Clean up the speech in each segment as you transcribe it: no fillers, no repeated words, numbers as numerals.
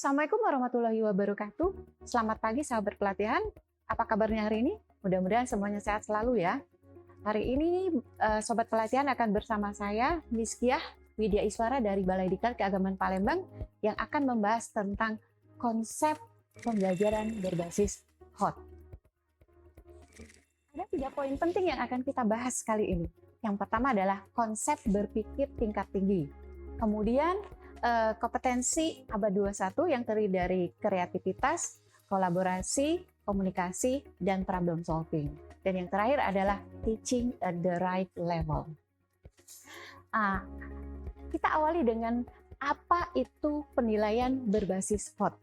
Assalamualaikum warahmatullahi wabarakatuh. Selamat pagi sahabat pelatihan. Apa kabarnya hari ini? Mudah-mudahan semuanya sehat selalu ya. Hari ini sobat pelatihan akan bersama saya Miskiah Widya Iswara dari Balai Diklat Keagamaan Palembang yang akan membahas tentang konsep pembelajaran berbasis HOT. Ada 3 poin penting yang akan kita bahas kali ini. Yang pertama adalah konsep berpikir tingkat tinggi. Kemudian kompetensi abad 21 yang terdiri dari kreativitas, kolaborasi, komunikasi, dan problem solving. Dan yang terakhir adalah teaching at the right level. Kita awali dengan apa itu penilaian berbasis HOT.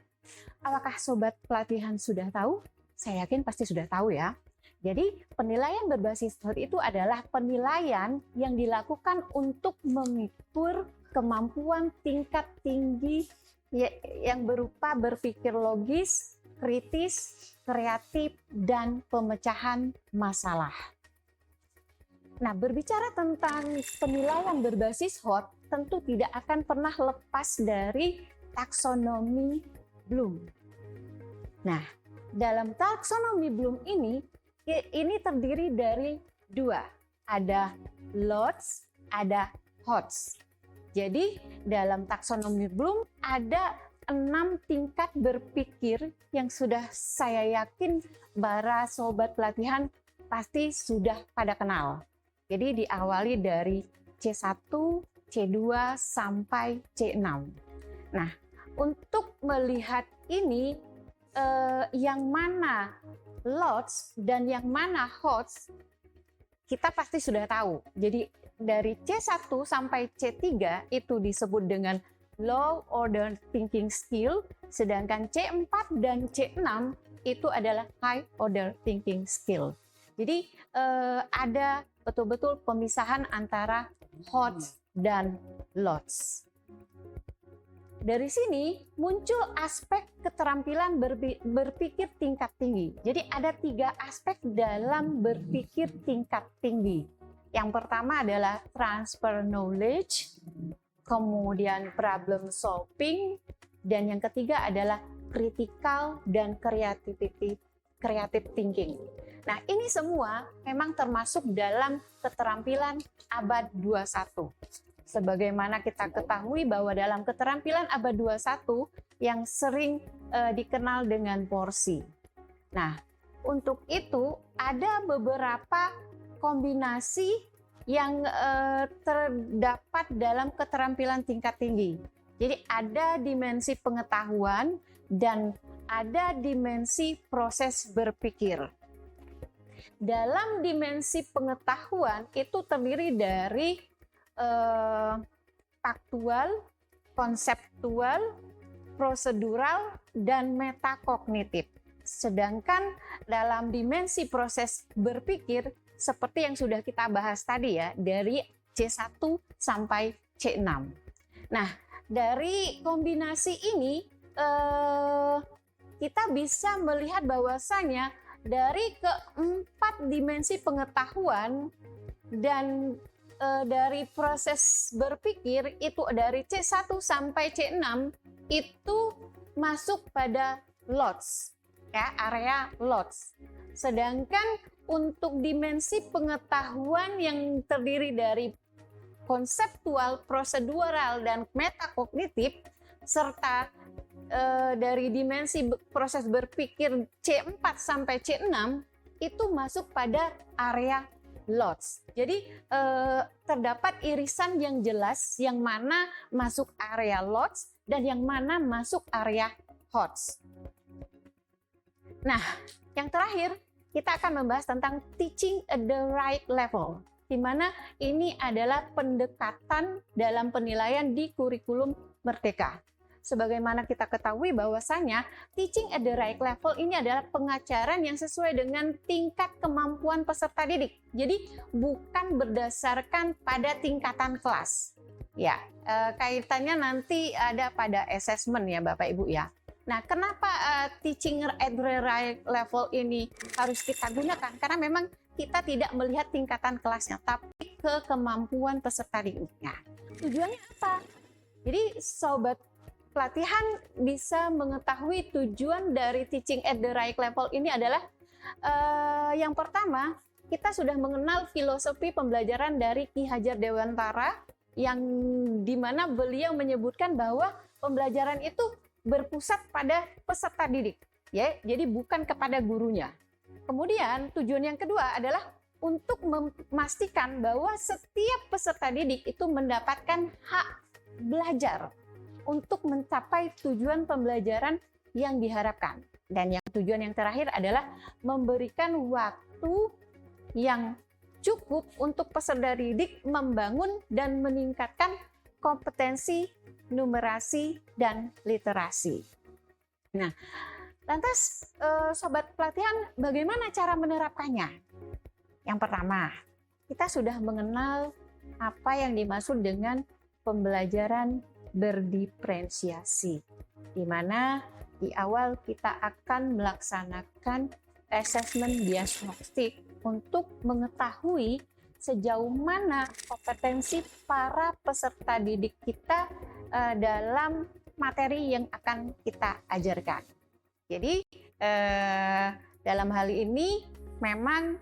Apakah sobat pelatihan sudah tahu? Saya yakin pasti sudah tahu ya. Jadi penilaian berbasis HOT itu adalah penilaian yang dilakukan untuk mengukur kemampuan tingkat tinggi yang berupa berpikir logis, kritis, kreatif, dan pemecahan masalah. Nah, berbicara tentang penilaian berbasis HOT, tentu tidak akan pernah lepas dari taksonomi Bloom. Nah, dalam taksonomi Bloom ini terdiri dari 2. Ada LOTS, ada HOTS. Jadi dalam taksonomi Bloom ada 6 tingkat berpikir yang sudah saya yakin para sobat pelatihan pasti sudah pada kenal. Jadi diawali dari C1, C2 sampai C6. Nah, untuk melihat ini yang mana LOTS dan yang mana HOTS kita pasti sudah tahu. Jadi dari C1 sampai C3 itu disebut dengan low order thinking skill, sedangkan C4 dan C6 itu adalah high order thinking skill. Jadi ada betul-betul pemisahan antara HOTS dan LOTS. Dari sini muncul aspek keterampilan berpikir tingkat tinggi. Jadi ada 3 aspek dalam berpikir tingkat tinggi. Yang pertama adalah transfer knowledge, kemudian problem solving, dan yang ketiga adalah critical dan creative thinking. Nah, ini semua memang termasuk dalam keterampilan abad 21. Sebagaimana kita ketahui bahwa dalam keterampilan abad 21 yang sering dikenal dengan porsi. Nah, untuk itu ada beberapa kombinasi yang terdapat dalam keterampilan tingkat tinggi. Jadi ada dimensi pengetahuan dan ada dimensi proses berpikir. Dalam dimensi pengetahuan itu terdiri dari faktual, konseptual, prosedural, dan metakognitif. Sedangkan dalam dimensi proses berpikir, seperti yang sudah kita bahas tadi ya, dari C1 sampai C6. Nah, dari kombinasi ini, kita bisa melihat bahwasanya dari keempat dimensi pengetahuan dan dari proses berpikir itu dari C1 sampai C6 itu masuk pada LOTS ya, area LOTS. Sedangkan untuk dimensi pengetahuan yang terdiri dari konseptual, prosedural, dan metakognitif serta dari dimensi proses berpikir C4 sampai C6 itu masuk pada area LOTS. Jadi terdapat irisan yang jelas yang mana masuk area LOTS dan yang mana masuk area HOTS. Nah, yang terakhir kita akan membahas tentang teaching at the right level, di mana ini adalah pendekatan dalam penilaian di kurikulum Merdeka. Sebagaimana kita ketahui bahwasanya teaching at the right level ini adalah pengajaran yang sesuai dengan tingkat kemampuan peserta didik. Jadi bukan berdasarkan pada tingkatan kelas. Ya, kaitannya nanti ada pada assessment ya Bapak Ibu ya. Nah, kenapa teaching at the right level ini harus kita gunakan? Karena memang kita tidak melihat tingkatan kelasnya, tapi ke kemampuan peserta didiknya. Tujuannya apa? Jadi sobat pelatihan bisa mengetahui tujuan dari teaching at the right level ini adalah yang pertama, kita sudah mengenal filosofi pembelajaran dari Ki Hajar Dewantara yang dimana beliau menyebutkan bahwa pembelajaran itu berpusat pada peserta didik, ya, jadi bukan kepada gurunya. Kemudian tujuan yang kedua adalah untuk memastikan bahwa setiap peserta didik itu mendapatkan hak belajar untuk mencapai tujuan pembelajaran yang diharapkan. Dan yang tujuan yang terakhir adalah memberikan waktu yang cukup untuk peserta didik membangun dan meningkatkan kompetensi numerasi dan literasi. Nah, lantas sobat pelatihan, bagaimana cara menerapkannya? Yang pertama, kita sudah mengenal apa yang dimaksud dengan pembelajaran berdiferensiasi, di mana di awal kita akan melaksanakan asesmen diagnostik untuk mengetahui sejauh mana kompetensi para peserta didik kita dalam materi yang akan kita ajarkan. Jadi dalam hal ini memang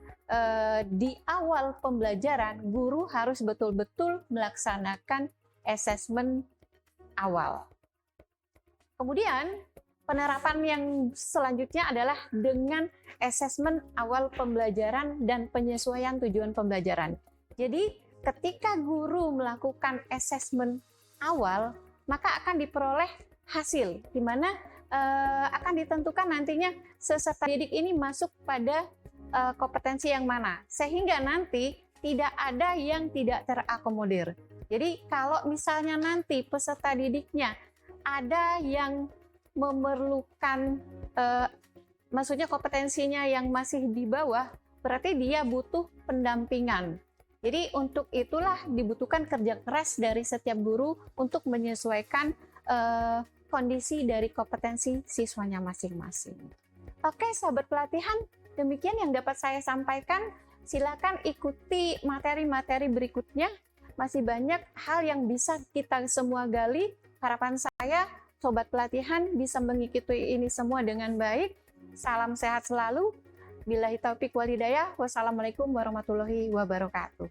di awal pembelajaran guru harus betul-betul melaksanakan asesmen awal. Kemudian penerapan yang selanjutnya adalah dengan asesmen awal pembelajaran dan penyesuaian tujuan pembelajaran. Jadi ketika guru melakukan asesmen awal, maka akan diperoleh hasil di mana akan ditentukan nantinya peserta didik ini masuk pada kompetensi yang mana, sehingga nanti tidak ada yang tidak terakomodir. Jadi kalau misalnya nanti peserta didiknya ada yang memerlukan, maksudnya kompetensinya yang masih di bawah, berarti dia butuh pendampingan. Jadi untuk itulah dibutuhkan kerja keras dari setiap guru untuk menyesuaikan kondisi dari kompetensi siswanya masing-masing. Oke, sahabat pelatihan, demikian yang dapat saya sampaikan. Silakan ikuti materi-materi berikutnya. Masih banyak hal yang bisa kita semua gali. Harapan saya, sobat pelatihan bisa mengikuti ini semua dengan baik. Salam sehat selalu. Billahi taufiq wal hidayah. Wassalamualaikum warahmatullahi wabarakatuh.